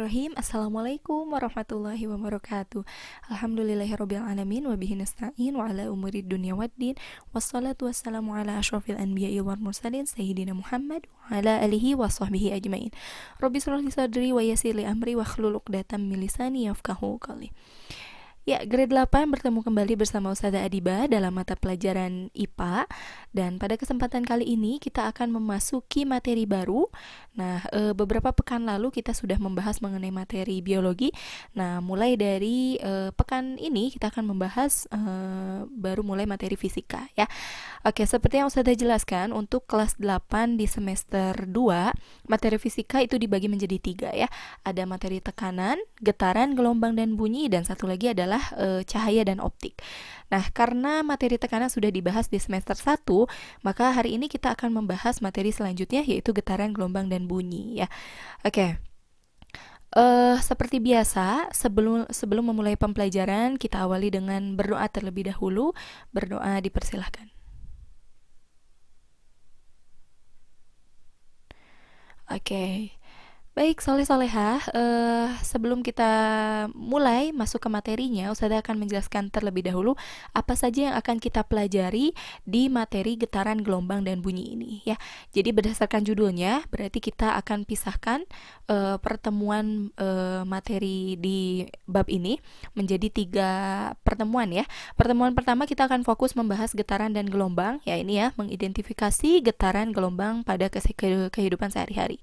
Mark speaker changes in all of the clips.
Speaker 1: Bismillahirrahmanirrahim. Assalamualaikum warahmatullahi wabarakatuh. Alhamdulillahirabbil alamin wa bihi nasta'in wa ala umuri dunya waddin. Wassalatu wassalamu ala asyrafil anbiya'i wal mursalin sayyidina Muhammad wa ala alihi wa sahbihi ajmain. Rabbi shrah li sadri wa yassir li amri wa hlul 'uqdatam min lisani yafqahu qawli. Ya, grade 8 bertemu kembali bersama Ustazah Adiba dalam mata pelajaran IPA. Dan pada kesempatan kali ini kita akan memasuki materi baru. Nah, beberapa pekan lalu kita sudah membahas mengenai materi biologi. Nah, mulai dari pekan ini kita akan membahas baru mulai materi fisika ya. Oke, seperti yang Ustazah jelaskan, untuk kelas 8 di semester 2, materi fisika itu dibagi menjadi 3 ya. Ada materi tekanan, getaran, gelombang, dan bunyi, dan satu lagi adalah cahaya dan optik. Nah, karena materi tekanan sudah dibahas di semester 1, maka hari ini kita akan membahas materi selanjutnya, yaitu getaran, gelombang, dan bunyi ya. Oke. Seperti biasa, sebelum memulai pembelajaran, kita awali dengan berdoa terlebih dahulu. Berdoa dipersilahkan. Oke. Baik, soleh-solehah, sebelum kita mulai masuk ke materinya, Ustazah akan menjelaskan terlebih dahulu apa saja yang akan kita pelajari di materi getaran, gelombang, dan bunyi ini ya. Jadi berdasarkan judulnya, berarti kita akan pisahkan pertemuan materi di bab ini menjadi 3 pertemuan ya. Pertemuan pertama kita akan fokus membahas getaran dan gelombang, ya ini ya, mengidentifikasi getaran, gelombang pada kehidupan sehari-hari.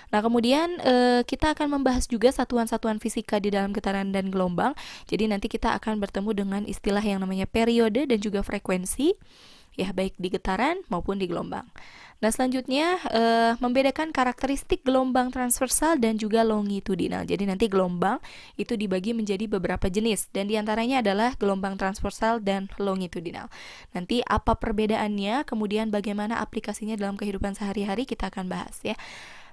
Speaker 1: Nah, kemudian kita akan membahas juga satuan-satuan fisika di dalam getaran dan gelombang. Jadi nanti kita akan bertemu dengan istilah yang namanya periode dan juga frekuensi, ya, baik di getaran maupun di gelombang. Nah, selanjutnya membedakan karakteristik gelombang transversal dan juga longitudinal. Jadi nanti gelombang itu dibagi menjadi beberapa jenis, dan diantaranya adalah gelombang transversal dan longitudinal. Nanti apa perbedaannya, kemudian bagaimana aplikasinya dalam kehidupan sehari-hari, kita akan bahas ya.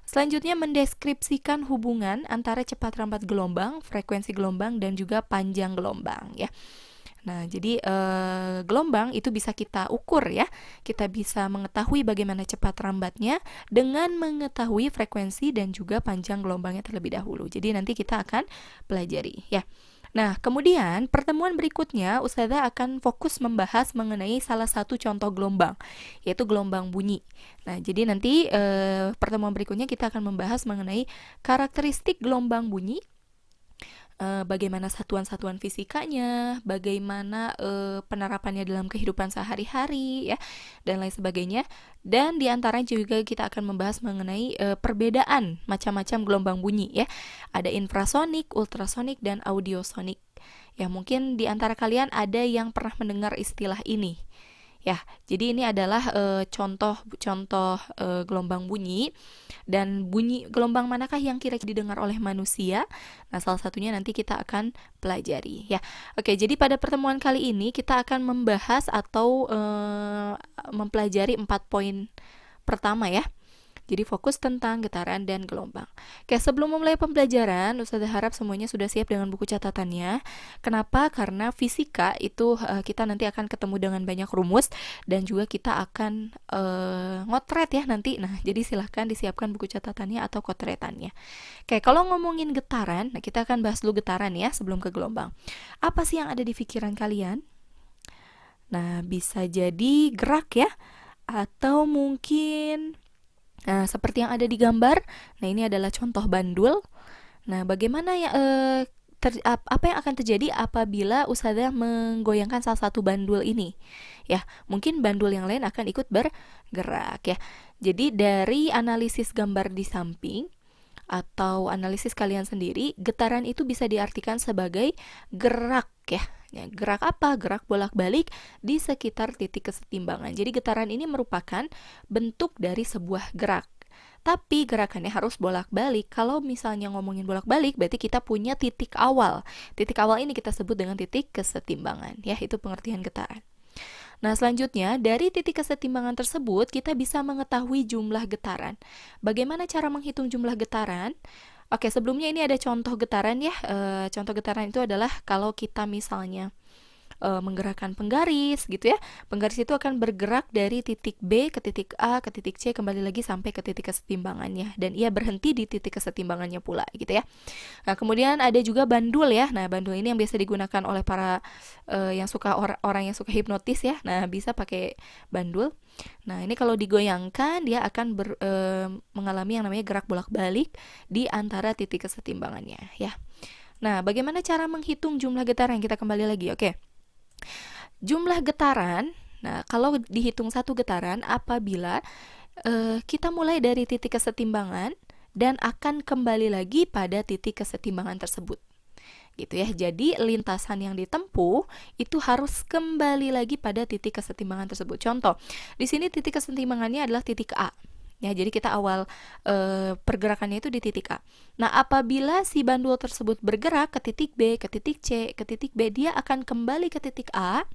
Speaker 1: Selanjutnya mendeskripsikan hubungan antara cepat rambat gelombang, frekuensi gelombang, dan juga panjang gelombang ya. Nah, jadi gelombang itu bisa kita ukur ya. Kita bisa mengetahui bagaimana cepat rambatnya dengan mengetahui frekuensi dan juga panjang gelombangnya terlebih dahulu. Jadi nanti kita akan pelajari ya. Nah, kemudian pertemuan berikutnya Ustazah akan fokus membahas mengenai salah satu contoh gelombang, yaitu gelombang bunyi. Nah, jadi nanti pertemuan berikutnya kita akan membahas mengenai karakteristik gelombang bunyi, bagaimana satuan-satuan fisikanya, bagaimana penerapannya dalam kehidupan sehari-hari ya, dan lain sebagainya. Dan diantaranya juga kita akan membahas mengenai perbedaan macam-macam gelombang bunyi ya. Ada infrasonik, ultrasonik, dan audiosonik. Ya, mungkin di antara kalian ada yang pernah mendengar istilah ini. Ya, jadi ini adalah contoh-contoh gelombang bunyi, dan bunyi gelombang manakah yang kira-kira didengar oleh manusia. Nah, salah satunya nanti kita akan pelajari ya. Oke, jadi pada pertemuan kali ini kita akan membahas atau mempelajari 4 poin pertama ya. Jadi fokus tentang getaran dan gelombang. Oke, sebelum memulai pembelajaran, Ustazah harap semuanya sudah siap dengan buku catatannya. Kenapa? Karena fisika itu kita nanti akan ketemu dengan banyak rumus, dan juga kita akan ngotret ya nanti. Nah, jadi silahkan disiapkan buku catatannya atau kotretannya. Oke, kalau ngomongin getaran, nah kita akan bahas dulu getaran ya sebelum ke gelombang. Apa sih yang ada di pikiran kalian? Nah, bisa jadi gerak ya, atau mungkin seperti yang ada di gambar. Nah, ini adalah contoh bandul. Nah, bagaimana ya apa yang akan terjadi apabila Ustazah menggoyangkan salah satu bandul ini? Ya, mungkin bandul yang lain akan ikut bergerak ya. Jadi dari analisis gambar di samping atau analisis kalian sendiri, getaran itu bisa diartikan sebagai gerak ya. Ya, gerak apa? Gerak bolak-balik di sekitar titik kesetimbangan. Jadi getaran ini merupakan bentuk dari sebuah gerak. Tapi gerakannya harus bolak-balik. Kalau misalnya ngomongin bolak-balik, berarti kita punya titik awal. Titik awal ini kita sebut dengan titik kesetimbangan. Ya, itu pengertian getaran. Nah, selanjutnya dari titik kesetimbangan tersebut kita bisa mengetahui jumlah getaran. Bagaimana cara menghitung jumlah getaran? Oke, sebelumnya ini ada contoh getaran ya. Contoh getaran itu adalah kalau kita misalnya menggerakkan penggaris gitu ya. Penggaris itu akan bergerak dari titik B ke titik A ke titik C kembali lagi sampai ke titik kesetimbangannya, dan ia berhenti di titik kesetimbangannya pula gitu ya. Nah, kemudian ada juga bandul ya. Nah, bandul ini yang biasa digunakan oleh para yang suka orang yang suka hipnotis ya. Nah, bisa pakai bandul. Nah, ini kalau digoyangkan dia akan mengalami yang namanya gerak bolak-balik di antara titik kesetimbangannya ya. Nah, bagaimana cara menghitung jumlah getaran? Kita kembali lagi. Oke. Jumlah getaran, nah kalau dihitung satu getaran apabila kita mulai dari titik kesetimbangan dan akan kembali lagi pada titik kesetimbangan tersebut. Gitu ya. Jadi lintasan yang ditempuh itu harus kembali lagi pada titik kesetimbangan tersebut. Contoh, di sini titik kesetimbangannya adalah titik A. Ya, jadi kita awal pergerakannya itu di titik A. Nah, apabila si bandul tersebut bergerak ke titik B, ke titik C, ke titik B, dia akan kembali ke titik A.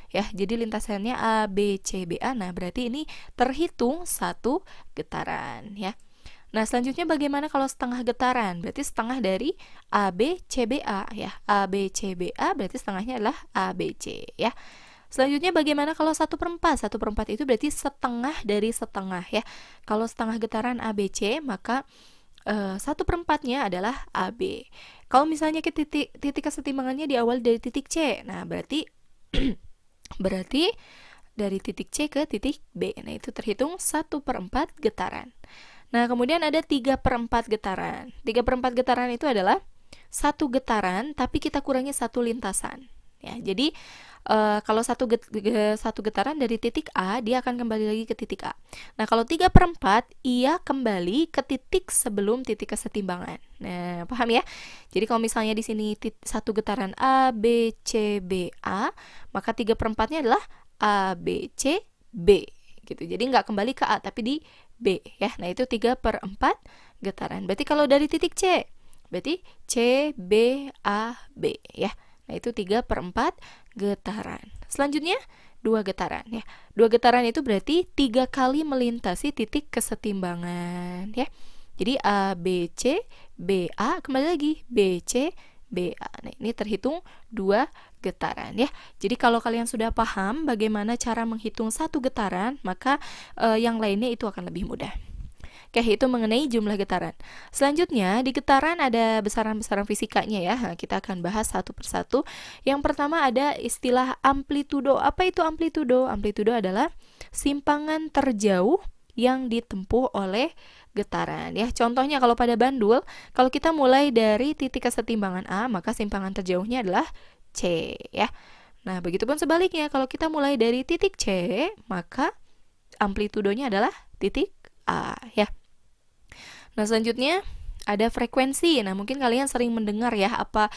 Speaker 1: Ya, jadi lintasannya A, B, C, B, A. Nah, berarti ini terhitung satu getaran ya. Nah, selanjutnya bagaimana kalau setengah getaran? Berarti setengah dari AB, CBA ya. AB, CBA berarti setengahnya adalah ABC ya. Selanjutnya bagaimana kalau 1/4? 1/4 itu berarti setengah dari setengah ya. Kalau setengah getaran ABC, maka 1/4-nya adalah AB. Kalau misalnya ke titik kesetimbangannya diawali dari titik C, nah berarti berarti dari titik C ke titik B. Nah, itu terhitung 1/4 getaran. Nah, kemudian ada 3/4 getaran. 3/4 getaran itu adalah satu getaran, tapi kita kurangi satu lintasan. Ya, jadi kalau satu getaran dari titik A, dia akan kembali lagi ke titik A. Nah, kalau 3/4, ia kembali ke titik sebelum titik kesetimbangan. Nah, paham ya? Jadi kalau misalnya di sini satu getaran A, B, C, B, A, maka 3/4-nya adalah A, B, C, B. Gitu. Jadi nggak kembali ke A, tapi di B ya. Nah, itu 3/4 getaran. Berarti kalau dari titik C, berarti C, B, A, B ya. Nah, itu 3/4 getaran. Selanjutnya 2 getaran ya. 2 getaran itu berarti 3 kali melintasi titik kesetimbangan ya. Jadi A, B, C, B, A, kembali lagi B, C, B, A. Nah, ini terhitung 2 getaran ya. Jadi kalau kalian sudah paham bagaimana cara menghitung satu getaran, maka yang lainnya itu akan lebih mudah. Oke, itu mengenai jumlah getaran. Selanjutnya, di getaran ada besaran-besaran fisikanya ya. Nah, kita akan bahas satu persatu. Yang pertama ada istilah amplitudo. Apa itu amplitudo? Amplitudo adalah simpangan terjauh yang ditempuh oleh getaran ya. Contohnya kalau pada bandul, kalau kita mulai dari titik kesetimbangan A, maka simpangan terjauhnya adalah C ya. Nah, begitupun sebaliknya, kalau kita mulai dari titik C, maka amplitudonya adalah titik A ya. Nah, selanjutnya ada frekuensi. Nah, mungkin kalian sering mendengar ya apa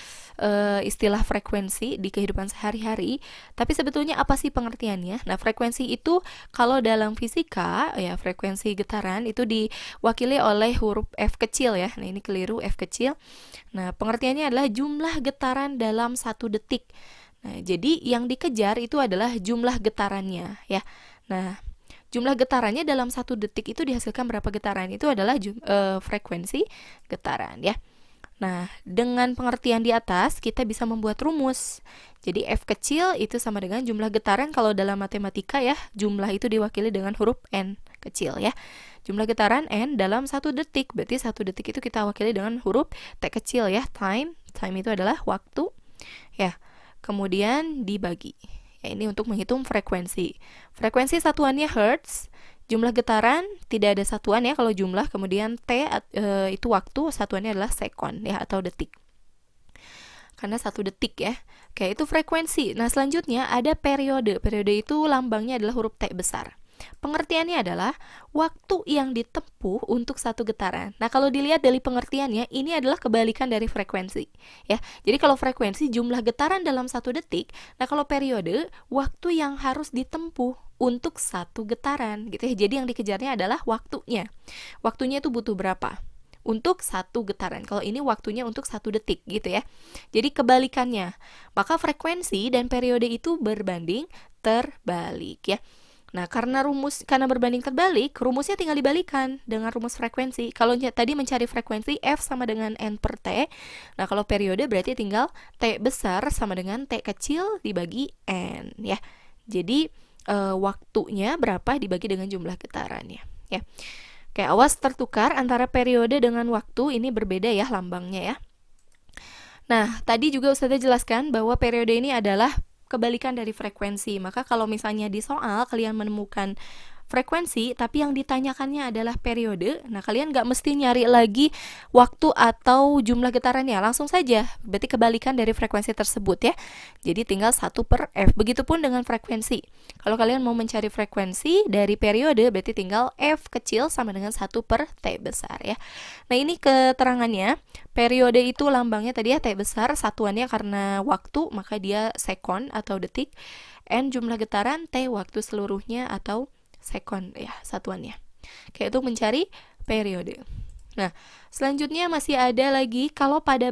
Speaker 1: istilah frekuensi di kehidupan sehari-hari, tapi sebetulnya apa sih pengertiannya? Nah, frekuensi itu kalau dalam fisika ya, frekuensi getaran itu diwakili oleh huruf F kecil ya. Nah, ini keliru, F kecil. Nah, pengertiannya adalah jumlah getaran dalam 1 detik. Nah, jadi yang dikejar itu adalah jumlah getarannya ya. Nah, jumlah getarannya dalam 1 detik itu dihasilkan berapa getaran, itu adalah frekuensi getaran ya. Nah, dengan pengertian di atas kita bisa membuat rumus. Jadi F kecil itu sama dengan jumlah getaran. Kalau dalam matematika ya, jumlah itu diwakili dengan huruf N kecil ya. Jumlah getaran N dalam 1 detik. Berarti 1 detik itu kita wakili dengan huruf T kecil ya, time. Time itu adalah waktu ya. Kemudian dibagi. Ya, ini untuk menghitung frekuensi. Frekuensi satuannya hertz. Jumlah getaran tidak ada satuan ya kalau jumlah. Kemudian T itu waktu, satuannya adalah sekon ya atau detik. Karena 1 detik ya. Oke, itu frekuensi. Nah, selanjutnya ada periode. Periode itu lambangnya adalah huruf T besar. Pengertiannya adalah waktu yang ditempuh untuk 1 getaran. Nah, kalau dilihat dari pengertiannya, ini adalah kebalikan dari frekuensi ya. Jadi kalau frekuensi jumlah getaran dalam 1 detik, nah kalau periode waktu yang harus ditempuh untuk 1 getaran gitu ya. Jadi yang dikejarnya adalah waktunya. Waktunya itu butuh berapa untuk 1 getaran. Kalau ini waktunya untuk 1 detik gitu ya. Jadi kebalikannya. Maka frekuensi dan periode itu berbanding terbalik ya. Nah, karena berbanding terbalik, rumusnya tinggal dibalikan dengan rumus frekuensi. Kalau tadi mencari frekuensi F sama dengan N per T. Nah, kalau periode berarti tinggal T besar sama dengan T kecil dibagi N ya. Jadi waktunya berapa dibagi dengan jumlah getarannya ya. Oke, awas tertukar antara periode dengan waktu, ini berbeda ya lambangnya ya. Nah, tadi juga Ustazah jelaskan bahwa periode ini adalah kebalikan dari frekuensi. Maka kalau misalnya di soal kalian menemukan frekuensi tapi yang ditanyakannya adalah periode, nah kalian nggak mesti nyari lagi waktu atau jumlah getarannya, langsung saja berarti kebalikan dari frekuensi tersebut ya. Jadi tinggal 1 per F. Begitupun dengan frekuensi, kalau kalian mau mencari frekuensi dari periode berarti tinggal F kecil sama dengan 1 per T besar ya. Nah, ini keterangannya. Periode itu lambangnya tadi ya T besar, satuannya karena waktu maka dia sekon atau detik. N jumlah getaran, T waktu seluruhnya atau sekon ya satuannya. Kayak itu mencari periode. Nah, selanjutnya masih ada lagi kalau pada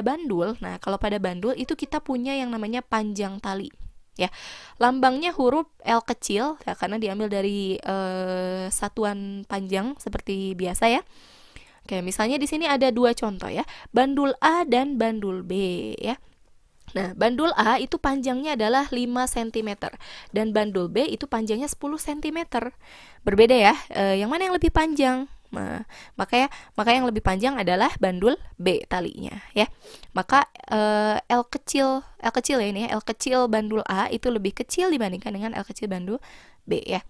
Speaker 1: bandul. Nah, kalau pada bandul itu kita punya yang namanya panjang tali ya. Lambangnya huruf L kecil ya, karena diambil dari satuan panjang seperti biasa ya. Oke, misalnya di sini ada 2 contoh ya, bandul A dan bandul B ya. Nah, bandul A itu panjangnya adalah 5 cm dan bandul B itu panjangnya 10 cm. Berbeda ya. Yang mana yang lebih panjang? Nah, maka yang lebih panjang adalah bandul B talinya ya. Maka L kecil ya ini ya, L kecil bandul A itu lebih kecil dibandingkan dengan L kecil bandul B ya.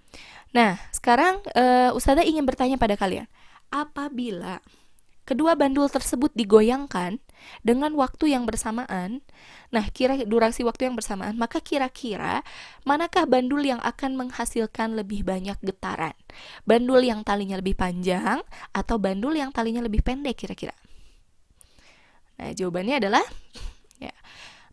Speaker 1: Nah, sekarang Ustazah ingin bertanya pada kalian, apabila kedua bandul tersebut digoyangkan dengan waktu yang bersamaan, nah durasi waktu yang bersamaan, maka kira-kira manakah bandul yang akan menghasilkan lebih banyak getaran? Bandul yang talinya lebih panjang atau bandul yang talinya lebih pendek kira-kira? Nah, jawabannya adalah ya.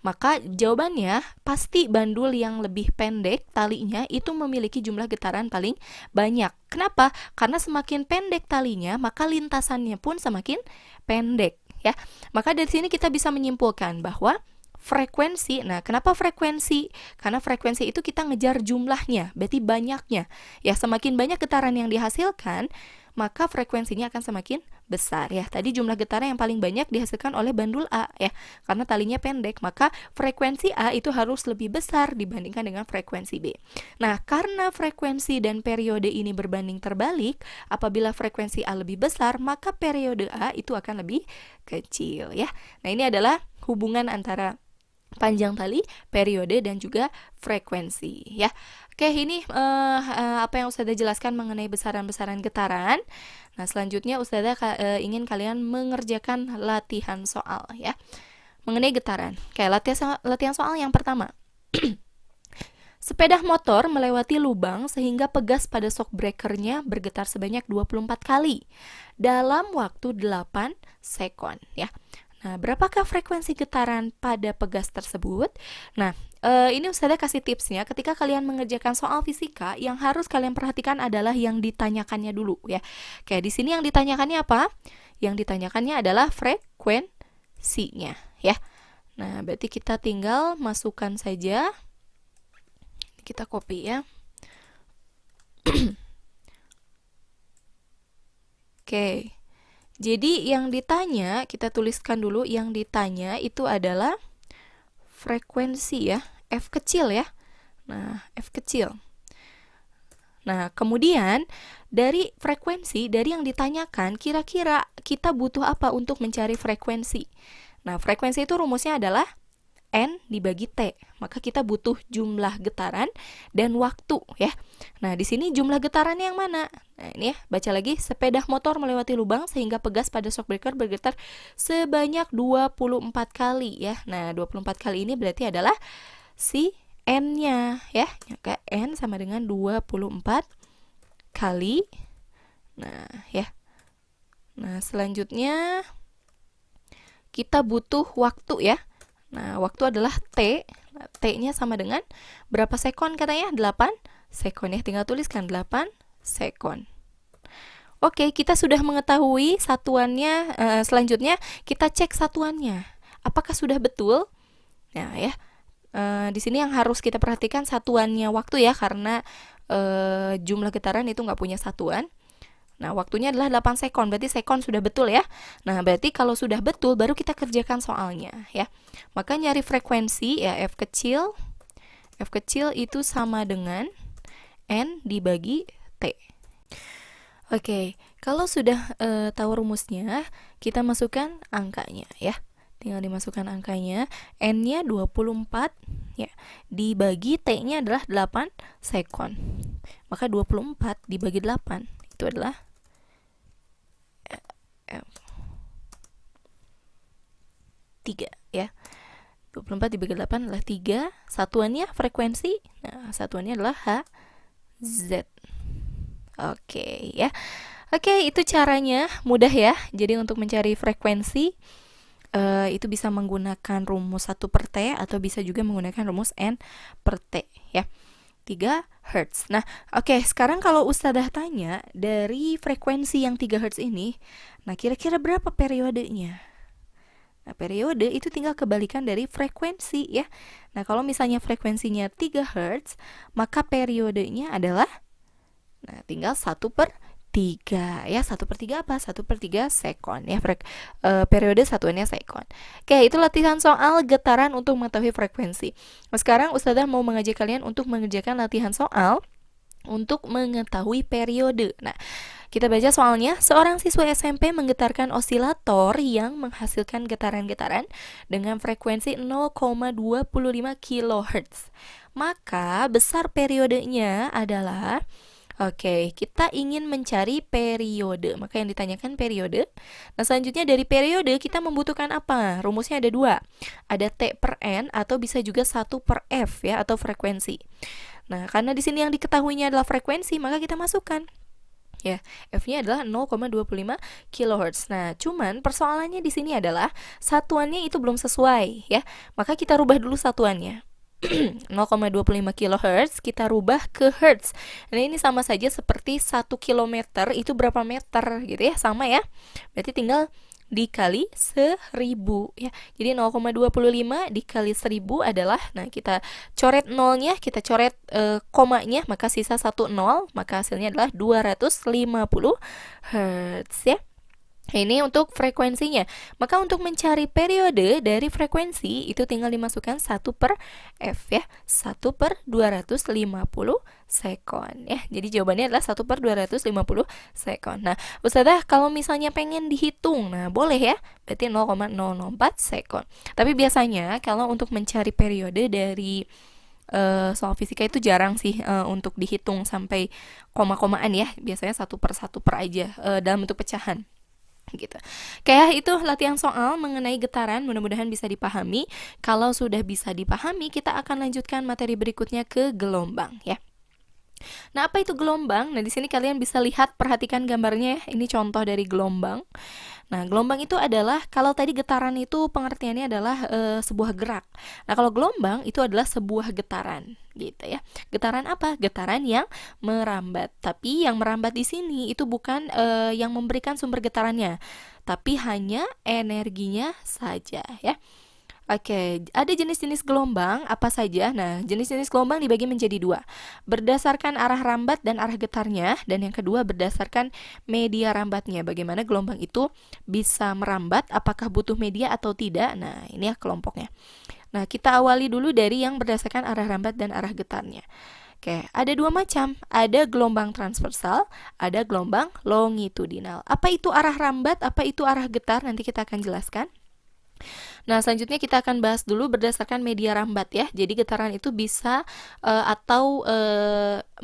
Speaker 1: Maka jawabannya pasti bandul yang lebih pendek talinya itu memiliki jumlah getaran paling banyak. Kenapa? Karena semakin pendek talinya, maka lintasannya pun semakin pendek ya. Maka dari sini kita bisa menyimpulkan bahwa frekuensi, nah kenapa frekuensi? Karena frekuensi itu kita ngejar jumlahnya, berarti banyaknya. Ya, semakin banyak getaran yang dihasilkan, maka frekuensinya akan semakin besar ya. Tadi jumlah getaran yang paling banyak dihasilkan oleh bandul A ya, karena talinya pendek, maka frekuensi A itu harus lebih besar dibandingkan dengan frekuensi B. Nah, karena frekuensi dan periode ini berbanding terbalik, apabila frekuensi A lebih besar, maka periode A itu akan lebih kecil ya. Nah, ini adalah hubungan antara panjang tali, periode, dan juga frekuensi ya. Oke, ini apa yang Ustazah jelaskan mengenai besaran-besaran getaran. Nah, selanjutnya Ustazah ingin kalian mengerjakan latihan soal ya mengenai getaran. Oke, latihan soal yang pertama. Sepeda motor melewati lubang sehingga pegas pada shock breakernya bergetar sebanyak 24 kali dalam waktu 8 sekon ya. Nah, berapakah frekuensi getaran pada pegas tersebut? Nah, ini Ustazah kasih tipsnya. Ketika kalian mengerjakan soal fisika, yang harus kalian perhatikan adalah yang ditanyakannya dulu ya. Kayak di sini yang ditanyakannya apa? Yang ditanyakannya adalah frekuensinya ya. Nah, berarti kita tinggal masukkan saja. Kita copy ya. Oke. Jadi yang ditanya, kita tuliskan dulu, yang ditanya itu adalah frekuensi ya, F kecil ya. Nah, F kecil. Nah, kemudian dari frekuensi, dari yang ditanyakan, kira-kira kita butuh apa untuk mencari frekuensi? Nah, frekuensi itu rumusnya adalah N dibagi T. Maka kita butuh jumlah getaran dan waktu ya. Nah, di sini jumlah getaran yang mana? Nah, ini ya, baca lagi. Sepeda motor melewati lubang sehingga pegas pada shock breaker bergetar sebanyak 24 kali ya. Nah, 24 kali ini berarti adalah si N-nya ya. Maka N sama dengan 24 kali. Nah, ya. Nah, selanjutnya kita butuh waktu ya. Nah, waktu adalah T. T-nya sama dengan berapa sekon katanya? 8 sekon ya. Tinggal tuliskan 8 sekon. Oke, kita sudah mengetahui satuannya. Selanjutnya kita cek satuannya. Apakah sudah betul? Nah, ya. Di sini yang harus kita perhatikan satuannya waktu ya, karena jumlah getaran itu nggak punya satuan. Nah, waktunya adalah 8 sekon, berarti sekon sudah betul ya. Nah, berarti kalau sudah betul, baru kita kerjakan soalnya ya. Maka nyari frekuensi ya, F kecil itu sama dengan N dibagi T. Oke, kalau sudah tahu rumusnya, kita masukkan angkanya ya. Tinggal dimasukkan angkanya, N-nya 24 ya, dibagi T-nya adalah 8 sekon. Maka 24 dibagi 8 itu adalah 3 ya. 24 dibagi 8 adalah 3. Satuannya frekuensi. Nah, satuannya adalah Hz. Oke ya. Oke, itu caranya mudah ya. Jadi untuk mencari frekuensi itu bisa menggunakan rumus 1/T atau bisa juga menggunakan rumus N/T ya. 3 Hz. Nah, oke, sekarang kalau Ustadzah tanya dari frekuensi yang 3 Hz ini, nah kira-kira berapa periodenya? Nah, periode itu tinggal kebalikan dari frekuensi ya. Nah, kalau misalnya frekuensinya 3 Hz, maka periodenya adalah tinggal 1/3 ya. 1/3 apa? 1/3 sekon ya. Periode satuannya sekon. Oke, itu latihan soal getaran untuk mengetahui frekuensi. Nah, sekarang Ustadzah mau mengajak kalian untuk mengerjakan latihan soal untuk mengetahui periode. Nah, kita baca soalnya. Seorang siswa SMP menggetarkan osilator yang menghasilkan getaran-getaran dengan frekuensi 0,25 kHz. Maka besar periodenya adalah kita ingin mencari periode. Maka yang ditanyakan periode. Nah, selanjutnya dari periode kita membutuhkan apa? Rumusnya ada 2. Ada T/N atau bisa juga 1/F ya, atau frekuensi. Nah, karena di sini yang diketahuinya adalah frekuensi, maka kita masukkan. Ya, F-nya adalah 0,25 kHz. Nah, cuman persoalannya di sini adalah satuannya itu belum sesuai ya. Maka kita rubah dulu satuannya. 0,25 kHz kita rubah ke Hertz. Nah, ini sama saja seperti 1 km itu berapa meter gitu ya, sama ya. Berarti tinggal dikali 1000 ya. Jadi 0,25 dikali 1000 adalah, nah kita coret nolnya, kita coret komanya, maka sisa 1 nol, maka hasilnya adalah 250 Hz ya. Ini untuk frekuensinya. Maka untuk mencari periode dari frekuensi itu tinggal dimasukkan 1/F ya. 1/250 sekon ya. Jadi jawabannya adalah 1/250 sekon. Nah, Ustadzah kalau misalnya pengen dihitung, nah boleh ya. Berarti 0,004 sekon. Tapi biasanya kalau untuk mencari periode dari soal fisika itu jarang sih untuk dihitung sampai koma-komaan ya. Biasanya 1/1 aja dalam bentuk pecahan gitu. Kayak itu latihan soal mengenai getaran, mudah-mudahan bisa dipahami. Kalau sudah bisa dipahami, kita akan lanjutkan materi berikutnya ke gelombang ya. Nah, apa itu gelombang? Nah, di sini kalian bisa lihat, perhatikan gambarnya. Ini contoh dari gelombang. Nah, gelombang itu adalah, kalau tadi getaran itu pengertiannya adalah sebuah gerak. Nah, kalau gelombang itu adalah sebuah getaran gitu ya. Getaran apa? Getaran yang merambat. Tapi yang merambat di sini itu bukan yang memberikan sumber getarannya, tapi hanya energinya saja ya. Oke, ada jenis-jenis gelombang apa saja? Nah, jenis-jenis gelombang dibagi menjadi 2. Berdasarkan arah rambat dan arah getarnya, dan yang kedua berdasarkan media rambatnya. Bagaimana gelombang itu bisa merambat, apakah butuh media atau tidak? Nah, ini ya kelompoknya. Nah, kita awali dulu dari yang berdasarkan arah rambat dan arah getarnya. Oke, ada 2 macam. Ada gelombang transversal, ada gelombang longitudinal. Apa itu arah rambat, apa itu arah getar? Nanti kita akan jelaskan. Nah, selanjutnya kita akan bahas dulu berdasarkan media rambat ya. Jadi getaran itu bisa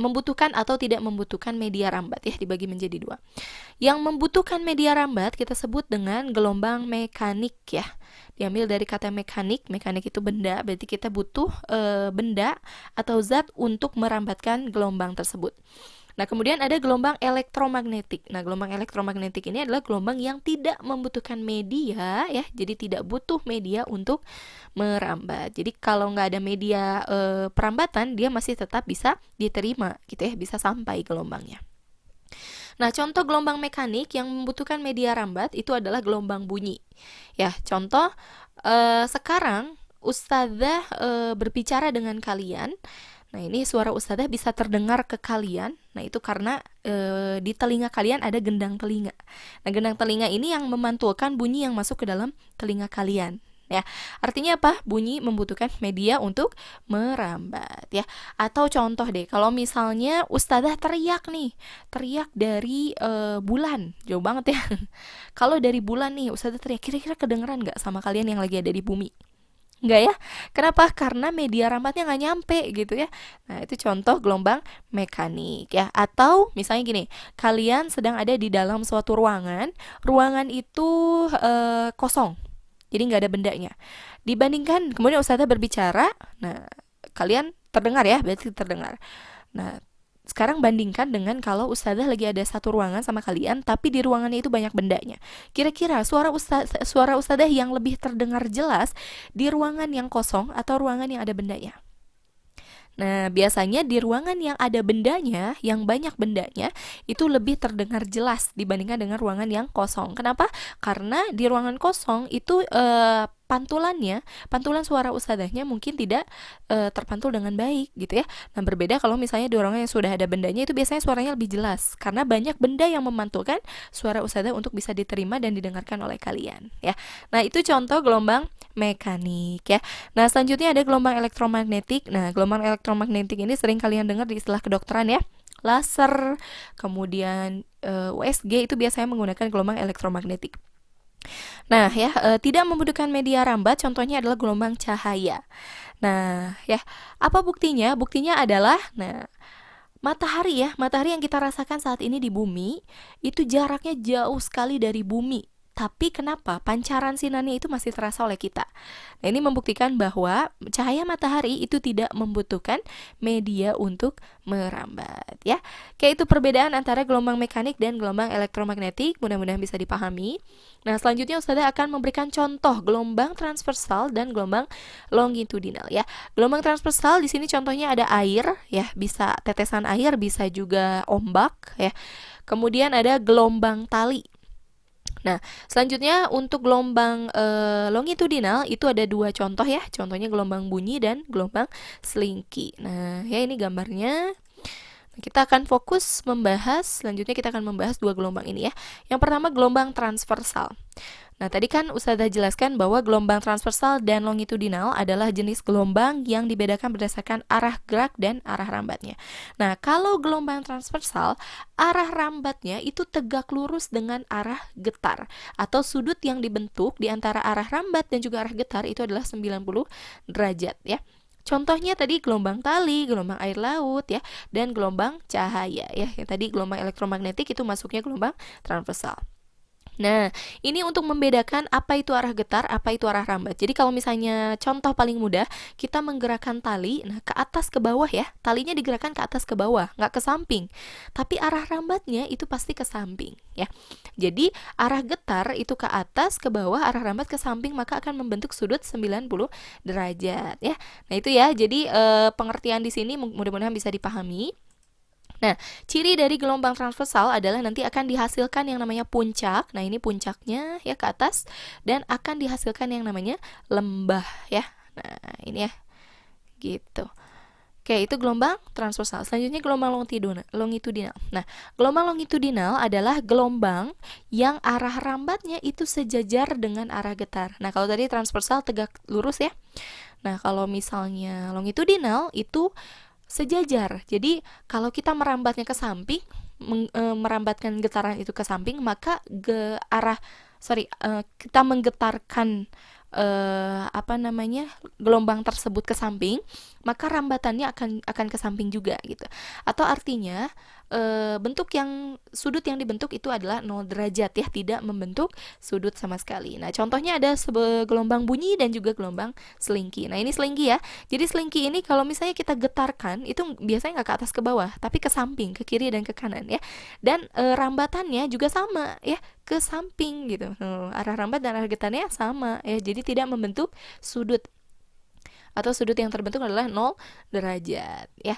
Speaker 1: membutuhkan atau tidak membutuhkan media rambat ya, dibagi menjadi 2. Yang membutuhkan media rambat kita sebut dengan gelombang mekanik ya. Diambil dari kata mekanik. Mekanik itu benda, berarti kita butuh benda atau zat untuk merambatkan gelombang tersebut. Nah, kemudian ada gelombang elektromagnetik. Nah, gelombang elektromagnetik ini adalah gelombang yang tidak membutuhkan media ya. Jadi tidak butuh media untuk merambat. Jadi kalau nggak ada media perambatan, dia masih tetap bisa diterima gitu ya, bisa sampai gelombangnya. Nah, contoh gelombang mekanik yang membutuhkan media rambat itu adalah gelombang bunyi. Ya, contoh sekarang Ustadzah berbicara dengan kalian. Nah, ini suara ustadzah bisa terdengar ke kalian. Nah, itu karena di telinga kalian ada gendang telinga. Nah, gendang telinga ini yang memantulkan bunyi yang masuk ke dalam telinga kalian. Ya, artinya apa? Bunyi membutuhkan media untuk merambat, ya. Atau contoh deh, kalau misalnya ustadzah teriak nih, teriak dari bulan, jauh banget ya. Kalau dari bulan nih, ustadzah teriak, kira-kira kedengeran nggak sama kalian yang lagi ada di bumi? Enggak ya? Kenapa? Karena media rambatnya nggak nyampe gitu ya. Nah, itu contoh gelombang mekanik ya. Atau misalnya gini, kalian sedang ada di dalam suatu ruangan, ruangan itu kosong, jadi nggak ada bendanya. Dibandingkan kemudian ustazah berbicara, nah kalian terdengar ya, berarti terdengar. Nah, sekarang bandingkan dengan kalau ustazah lagi ada satu ruangan sama kalian, tapi di ruangannya itu banyak bendanya. Kira-kira suara ustazah yang lebih terdengar jelas di ruangan yang kosong atau ruangan yang ada bendanya? Nah, biasanya di ruangan yang ada bendanya, yang banyak bendanya, itu lebih terdengar jelas dibandingkan dengan ruangan yang kosong. Kenapa? Karena di ruangan kosong itu pantulan suara ustadzahnya mungkin tidak terpantul dengan baik gitu ya. Nah, berbeda kalau misalnya di ruangan yang sudah ada bendanya, itu biasanya suaranya lebih jelas karena banyak benda yang memantulkan suara ustadzah untuk bisa diterima dan didengarkan oleh kalian ya. Nah, itu contoh gelombang mekanik ya. Nah, selanjutnya ada gelombang elektromagnetik. Nah, gelombang elektromagnetik ini sering kalian dengar di istilah kedokteran ya. Laser, kemudian USG itu biasanya menggunakan gelombang elektromagnetik. Nah, ya, tidak membutuhkan media rambat, contohnya adalah gelombang cahaya. Nah, ya, apa buktinya? Buktinya adalah, nah, matahari ya, matahari yang kita rasakan saat ini di bumi, itu jaraknya jauh sekali dari bumi. Tapi kenapa pancaran sinarnya itu masih terasa oleh kita? Nah, ini membuktikan bahwa cahaya matahari itu tidak membutuhkan media untuk merambat ya. Kayak itu perbedaan antara gelombang mekanik dan gelombang elektromagnetik, mudah-mudahan bisa dipahami. Nah, selanjutnya ustazah akan memberikan contoh gelombang transversal dan gelombang longitudinal ya. Gelombang transversal di sini contohnya ada air ya, bisa tetesan air, bisa juga ombak ya. Kemudian ada gelombang tali. Nah, selanjutnya untuk gelombang longitudinal itu ada dua contoh ya. Contohnya gelombang bunyi dan gelombang selingki. Nah, ya ini gambarnya. Kita akan fokus membahas, selanjutnya kita akan membahas dua gelombang ini ya. Yang pertama gelombang transversal. Nah, tadi kan ustazah jelaskan bahwa gelombang transversal dan longitudinal adalah jenis gelombang yang dibedakan berdasarkan arah gerak dan arah rambatnya. Nah, kalau gelombang transversal, arah rambatnya itu tegak lurus dengan arah getar, atau sudut yang dibentuk di antara arah rambat dan juga arah getar itu adalah 90 derajat ya. Contohnya tadi gelombang tali, gelombang air laut ya, dan gelombang cahaya ya. Yang tadi gelombang elektromagnetik itu masuknya gelombang transversal. Nah, ini untuk membedakan apa itu arah getar, apa itu arah rambat. Jadi kalau misalnya contoh paling mudah, kita menggerakkan tali, nah ke atas ke bawah ya, talinya digerakkan ke atas ke bawah, nggak ke samping. Tapi arah rambatnya itu pasti ke samping ya. Jadi arah getar itu ke atas, ke bawah, arah rambat ke samping, maka akan membentuk sudut 90 derajat ya. Nah, itu ya. Jadi pengertian di sini mudah-mudahan bisa dipahami. Nah, ciri dari gelombang transversal adalah nanti akan dihasilkan yang namanya puncak. Nah, ini puncaknya ya ke atas, dan akan dihasilkan yang namanya lembah ya. Nah, ini ya. Gitu. Oke, itu gelombang transversal. Selanjutnya gelombang longitudinal. Nah, gelombang longitudinal adalah gelombang yang arah rambatnya itu sejajar dengan arah getar. Nah, kalau tadi transversal tegak lurus ya. Nah, kalau misalnya longitudinal itu sejajar. Jadi kalau kita merambatnya ke samping, merambatkan getaran itu ke samping, maka kita menggetarkan gelombang tersebut ke samping, maka rambatannya akan ke samping juga gitu. Atau artinya sudut yang dibentuk itu adalah 0 derajat ya, tidak membentuk sudut sama sekali. Nah, contohnya ada gelombang bunyi dan juga gelombang selingki. Nah, ini selingki ya. Jadi selingki ini kalau misalnya kita getarkan itu biasanya nggak ke atas ke bawah, tapi ke samping, ke kiri dan ke kanan ya. Dan rambatannya juga sama ya, ke samping gitu. Arah rambat dan arah getarnya sama ya. Jadi tidak membentuk sudut, atau sudut yang terbentuk adalah 0 derajat ya.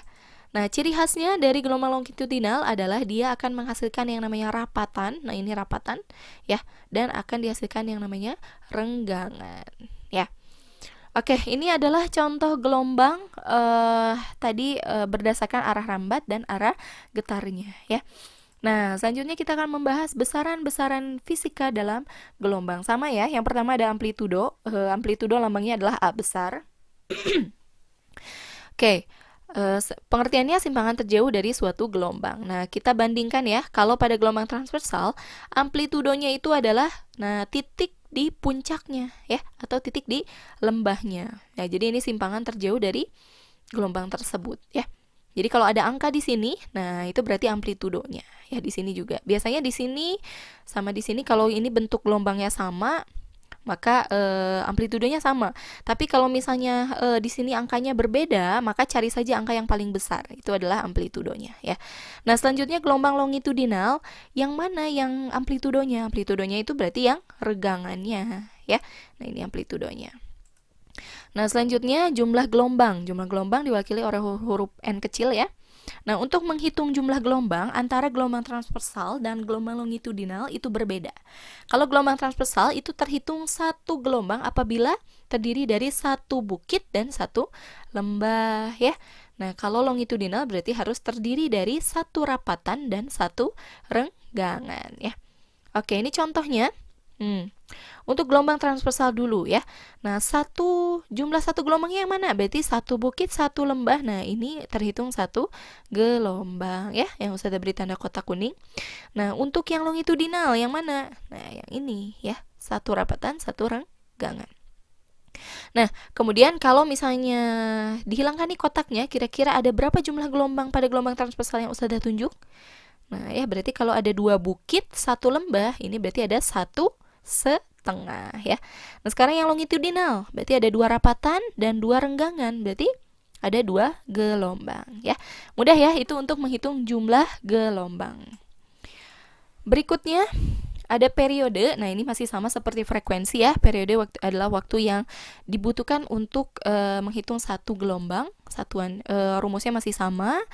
Speaker 1: Nah, ciri khasnya dari gelombang longitudinal adalah dia akan menghasilkan yang namanya rapatan. Nah, ini rapatan ya, dan akan dihasilkan yang namanya renggangan ya. Oke, ini adalah contoh gelombang tadi berdasarkan arah rambat dan arah getarnya ya. Nah, selanjutnya kita akan membahas besaran-besaran fisika dalam gelombang. Sama ya, yang pertama ada amplitudo. Amplitudo lambangnya adalah A besar. Oke, pengertiannya simpangan terjauh dari suatu gelombang. Nah, kita bandingkan ya, kalau pada gelombang transversal, amplitudonya itu adalah titik di puncaknya ya, atau titik di lembahnya. Nah, jadi ini simpangan terjauh dari gelombang tersebut ya. Jadi kalau ada angka di sini, nah itu berarti amplitudonya ya, di sini juga. Biasanya di sini sama di sini kalau ini bentuk gelombangnya sama, maka amplitudonya sama. Tapi kalau misalnya di sini angkanya berbeda, maka cari saja angka yang paling besar. Itu adalah amplitudonya ya. Nah, selanjutnya gelombang longitudinal, yang mana yang amplitudonya? Amplitudonya itu berarti yang regangannya ya. Nah, ini amplitudonya. Nah, selanjutnya jumlah gelombang. Jumlah gelombang diwakili oleh huruf N kecil ya. Nah, untuk menghitung jumlah gelombang antara gelombang transversal dan gelombang longitudinal itu berbeda. Kalau gelombang transversal itu terhitung satu gelombang apabila terdiri dari satu bukit dan satu lembah ya. Nah, kalau longitudinal berarti harus terdiri dari satu rapatan dan satu renggangan ya. Oke, ini contohnya. Untuk gelombang transversal dulu ya. Nah, jumlah satu gelombangnya yang mana? Berarti satu bukit, satu lembah. Nah, ini terhitung satu gelombang ya, yang Ustazah beri tanda kotak kuning. Nah, untuk yang longitudinal yang mana? Nah, yang ini ya, satu rapatan, satu renggangan. Nah, kemudian kalau misalnya dihilangkan nih kotaknya, kira-kira ada berapa jumlah gelombang pada gelombang transversal yang Ustazah tunjuk? Nah, ya berarti kalau ada dua bukit, satu lembah, ini berarti ada satu setengah ya. Nah, sekarang yang longitudinal, berarti ada dua rapatan dan dua renggangan, berarti ada dua gelombang ya. Mudah ya itu untuk menghitung jumlah gelombang. Berikutnya ada periode. Nah, ini masih sama seperti frekuensi ya. Periode adalah waktu yang dibutuhkan untuk menghitung satu gelombang. Satuan rumusnya masih sama.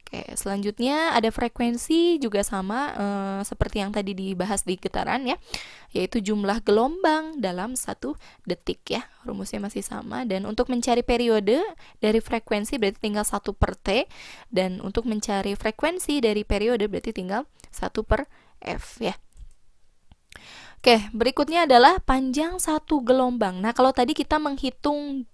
Speaker 1: Oke, selanjutnya ada frekuensi juga sama seperti yang tadi dibahas di getaran ya, yaitu jumlah gelombang dalam 1 detik ya. Rumusnya masih sama, dan untuk mencari periode dari frekuensi berarti tinggal 1 per T, dan untuk mencari frekuensi dari periode berarti tinggal 1 per F ya. Oke, berikutnya adalah panjang satu gelombang. Nah, kalau tadi kita menghitung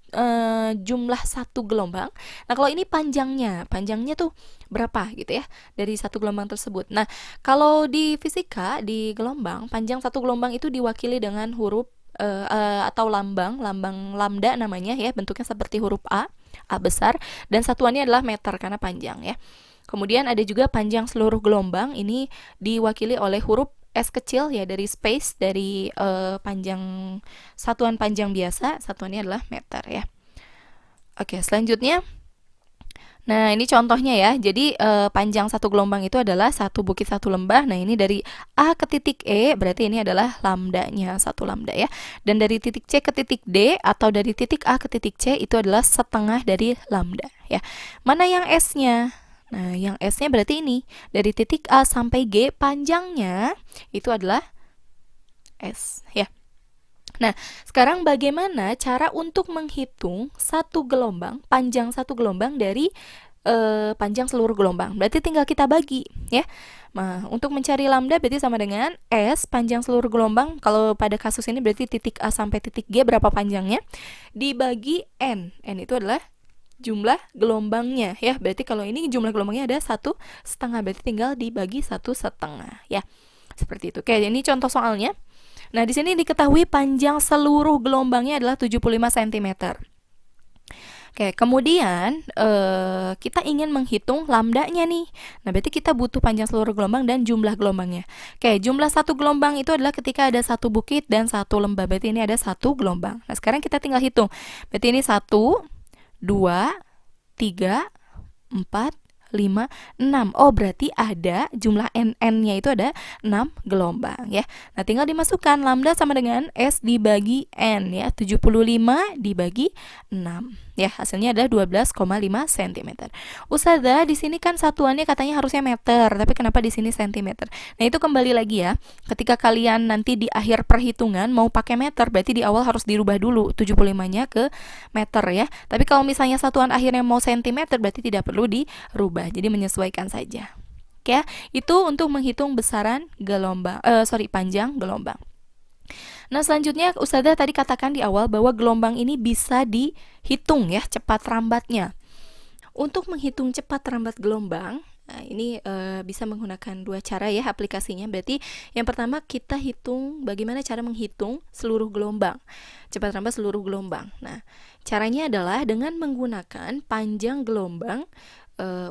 Speaker 1: jumlah satu gelombang, nah kalau ini panjangnya tuh berapa gitu ya dari satu gelombang tersebut. Nah, kalau di fisika di gelombang, panjang satu gelombang itu diwakili dengan huruf atau lambang lambda namanya ya, bentuknya seperti huruf A besar, dan satuannya adalah meter karena panjang ya. Kemudian ada juga panjang seluruh gelombang, ini diwakili oleh huruf S kecil ya, dari space, dari satuan panjang biasa, satuannya adalah meter ya. Oke, selanjutnya, nah ini contohnya ya. Jadi panjang satu gelombang itu adalah satu bukit satu lembah. Nah, ini dari A ke titik E, berarti ini adalah lambdanya, satu lambda ya. Dan dari titik C ke titik D atau dari titik A ke titik C itu adalah setengah dari lambda ya. Mana yang S-nya? Nah, yang S-nya berarti ini, dari titik A sampai G panjangnya itu adalah S ya. Nah, sekarang bagaimana cara untuk menghitung satu gelombang, panjang satu gelombang dari panjang seluruh gelombang? Berarti tinggal kita bagi ya. Nah, untuk mencari lambda berarti sama dengan S panjang seluruh gelombang. Kalau pada kasus ini berarti titik A sampai titik G berapa panjangnya, dibagi N. N itu adalah jumlah gelombangnya ya. Berarti kalau ini jumlah gelombangnya ada 1,5, berarti tinggal dibagi 1,5 ya. Seperti itu. Oke, ini contoh soalnya. Nah, di sini diketahui panjang seluruh gelombangnya adalah 75 cm. Oke, kemudian kita ingin menghitung lambdanya nih. Nah, berarti kita butuh panjang seluruh gelombang dan jumlah gelombangnya. Oke, jumlah satu gelombang itu adalah ketika ada satu bukit dan satu lembah. Berarti ini ada satu gelombang. Nah, sekarang kita tinggal hitung. Berarti ini 1, 2, 3, 4, 5, 6. Oh, berarti ada jumlah n-nya itu ada 6 gelombang ya. Nah, tinggal dimasukkan lambda sama dengan S dibagi N ya. 75 dibagi 6. Ya, hasilnya adalah 12,5 cm. Ustazah, di sini kan satuannya katanya harusnya meter, tapi kenapa di sini sentimeter? Nah, itu kembali lagi ya. Ketika kalian nanti di akhir perhitungan mau pakai meter, berarti di awal harus dirubah dulu 75-nya ke meter ya. Tapi kalau misalnya satuan akhirnya mau sentimeter, berarti tidak perlu dirubah. Jadi menyesuaikan saja. Oke, itu untuk menghitung besaran gelombang, panjang gelombang. Nah, selanjutnya Ustazah tadi katakan di awal bahwa gelombang ini bisa dihitung ya, cepat rambatnya. Untuk menghitung cepat rambat gelombang, nah ini bisa menggunakan dua cara ya aplikasinya. Berarti yang pertama kita hitung bagaimana cara menghitung seluruh gelombang, cepat rambat seluruh gelombang. Nah, caranya adalah dengan menggunakan panjang gelombang,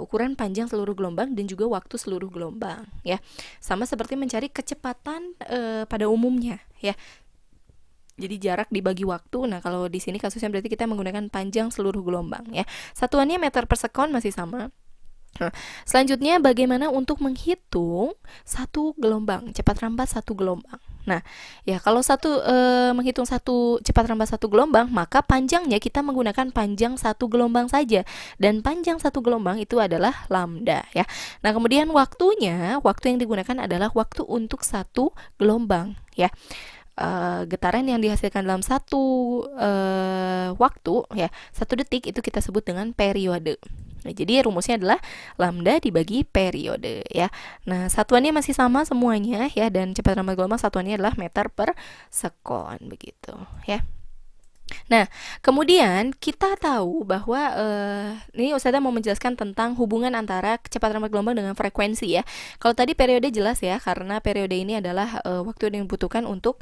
Speaker 1: ukuran panjang seluruh gelombang dan juga waktu seluruh gelombang ya. Sama seperti mencari kecepatan pada umumnya ya. Jadi jarak dibagi waktu. Nah, kalau di sini kasusnya berarti kita menggunakan panjang seluruh gelombang ya. Satuannya meter per sekon masih sama. Nah, selanjutnya bagaimana untuk menghitung satu gelombang, cepat rambat satu gelombang. Nah, ya kalau menghitung satu cepat rambat satu gelombang, maka panjangnya kita menggunakan panjang satu gelombang saja, dan panjang satu gelombang itu adalah lambda ya. Nah, kemudian waktu yang digunakan adalah waktu untuk satu gelombang ya. Getaran yang dihasilkan dalam satu waktu ya, 1 detik itu kita sebut dengan periode. Nah, jadi rumusnya adalah lambda dibagi periode ya. Nah, satuannya masih sama semuanya ya, dan cepat rambat gelombang satuannya adalah meter per sekon begitu ya. Nah, kemudian kita tahu bahwa ini Ustazah mau menjelaskan tentang hubungan antara kecepatan rambat gelombang dengan frekuensi ya. Kalau tadi periode jelas ya, karena periode ini adalah waktu yang dibutuhkan untuk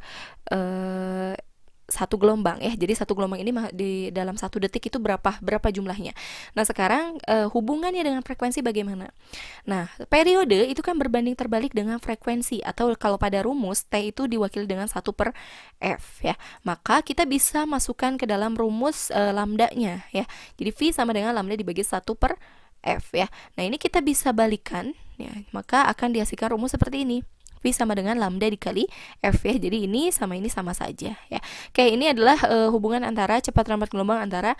Speaker 1: satu gelombang ya. Jadi satu gelombang ini di dalam 1 detik itu berapa jumlahnya. Nah, sekarang hubungannya dengan frekuensi bagaimana? Nah, periode itu kan berbanding terbalik dengan frekuensi, atau kalau pada rumus T itu diwakili dengan 1/F ya. Maka kita bisa masukkan ke dalam rumus lambdanya ya. Jadi V sama dengan lambda dibagi 1/F ya. Nah, ini kita bisa balikan ya. Maka akan dihasilkan rumus seperti ini. V sama dengan lambda dikali F ya. Jadi ini sama saja ya. Oke, ini adalah hubungan antara cepat rambat gelombang antara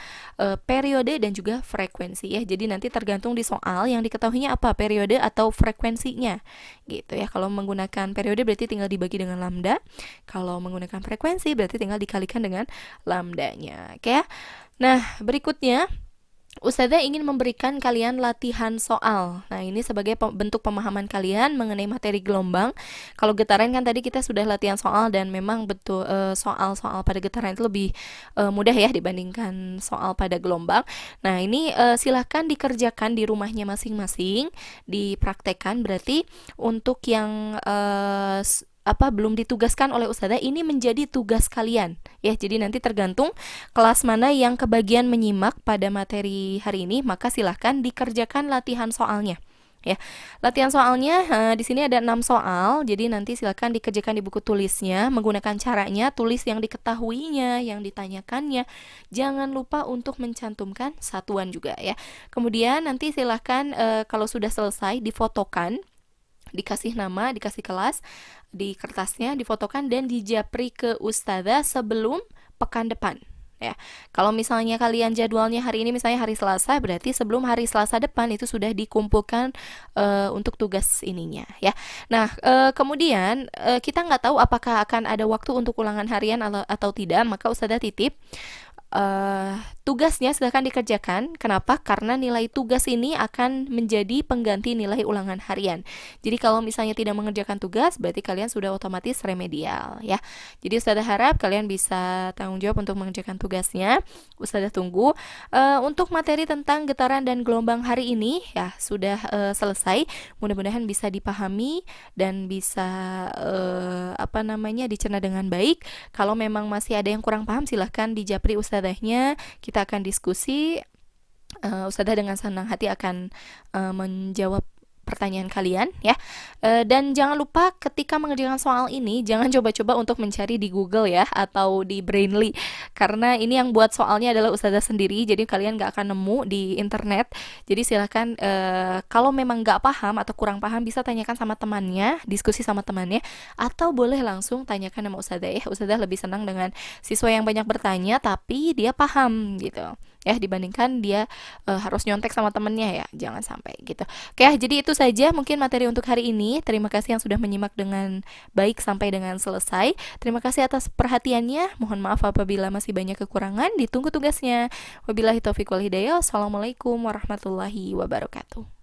Speaker 1: periode dan juga frekuensi ya. Jadi nanti tergantung di soal yang diketahuinya apa, periode atau frekuensinya gitu ya. Kalau menggunakan periode berarti tinggal dibagi dengan lambda. Kalau menggunakan frekuensi berarti tinggal dikalikan dengan lambdanya. Oke ya. Nah, berikutnya Ustazah ingin memberikan kalian latihan soal. Nah, ini sebagai bentuk pemahaman kalian mengenai materi gelombang. Kalau getaran kan tadi kita sudah latihan soal, dan memang betul soal-soal pada getaran itu lebih mudah ya dibandingkan soal pada gelombang. Nah, ini silahkan dikerjakan di rumahnya masing-masing, dipraktekkan. Berarti untuk yang belum ditugaskan oleh Ustazah, ini menjadi tugas kalian ya. Jadi nanti tergantung kelas mana yang kebagian menyimak pada materi hari ini, maka silahkan dikerjakan latihan soalnya ya. Latihan soalnya di sini ada 6 soal. Jadi nanti silahkan dikerjakan di buku tulisnya menggunakan caranya, tulis yang diketahuinya, yang ditanyakannya. Jangan lupa untuk mencantumkan satuan juga ya. Kemudian nanti silahkan kalau sudah selesai difotokan, dikasih nama, dikasih kelas di kertasnya, difotokan dan dijapri ke Ustazah sebelum pekan depan ya. Kalau misalnya kalian jadwalnya hari ini misalnya hari Selasa, berarti sebelum hari Selasa depan itu sudah dikumpulkan untuk tugas ininya ya. Nah, kemudian kita nggak tahu apakah akan ada waktu untuk ulangan harian atau tidak, maka Ustazah titip tugasnya silahkan dikerjakan. Kenapa? Karena nilai tugas ini akan menjadi pengganti nilai ulangan harian. Jadi kalau misalnya tidak mengerjakan tugas, berarti kalian sudah otomatis remedial ya. Jadi Ustazah harap kalian bisa tanggung jawab untuk mengerjakan tugasnya. Ustazah tunggu. Untuk materi tentang getaran dan gelombang hari ini ya sudah selesai. Mudah-mudahan bisa dipahami dan bisa dicerna dengan baik. Kalau memang masih ada yang kurang paham, silahkan dijapri Ustazahnya. Kita akan diskusi. Ustazah dengan senang hati akan menjawab pertanyaan kalian ya. Dan jangan lupa ketika mengerjakan soal ini jangan coba-coba untuk mencari di Google ya atau di Brainly, karena ini yang buat soalnya adalah ustazah sendiri, jadi kalian nggak akan nemu di internet. Jadi silahkan kalau memang nggak paham atau kurang paham bisa tanyakan sama temannya, diskusi sama temannya, atau boleh langsung tanyakan sama ustazah ya. Ustazah lebih senang dengan siswa yang banyak bertanya tapi dia paham gitu ya, dibandingkan dia harus nyontek sama temennya ya, jangan sampai gitu. Oke, jadi itu saja mungkin materi untuk hari ini. Terima kasih yang sudah menyimak dengan baik sampai dengan selesai. Terima kasih atas perhatiannya. Mohon maaf apabila masih banyak kekurangan. Ditunggu tugasnya. Wabillahi taufiq wal hidayah. Wassalamualaikum warahmatullahi wabarakatuh.